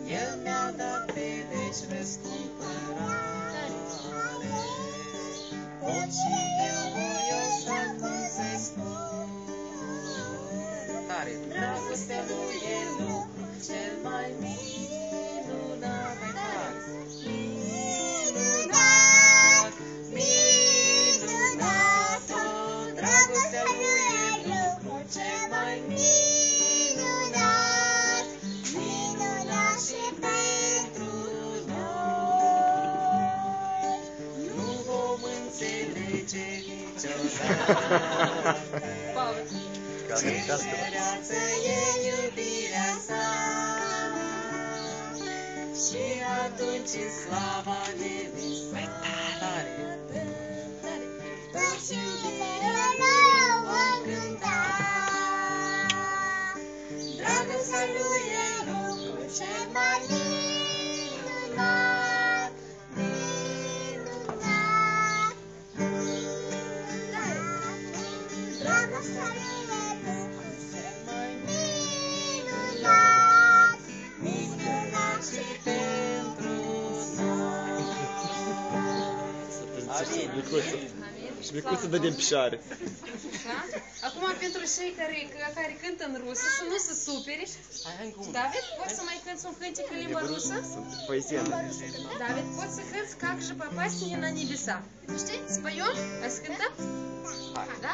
El mi-a dat pe veci răscumpărare. Pot și eu voios acum să-i spun. Tare! Dragostea lui e lucru cel mai minunat. Mai tare! Minunat, minunat, o, dragostea lui e lucru cel mai minunat, minunat și pentru noi. Nu vom înțelege niciodată ce măreață e iubirea sa. Și atunci în slava nevisată toți iubirea lui vom cânta. Dragostea lui e lucru cel mai minunat, minunat, minunat. Dragostea lui e lucru cel mai minunat, minunat și pentru noi. Micuță. Și micuță dă din picioare. Da? Acum pentru cei care cântă în rusă, să nu se supere. David, poți să mai cânti un cântec în limba rusă? Poezie. David, poți să cânti Как же попасть на небеса? Știi? Споем? Hai să cântăm? Da?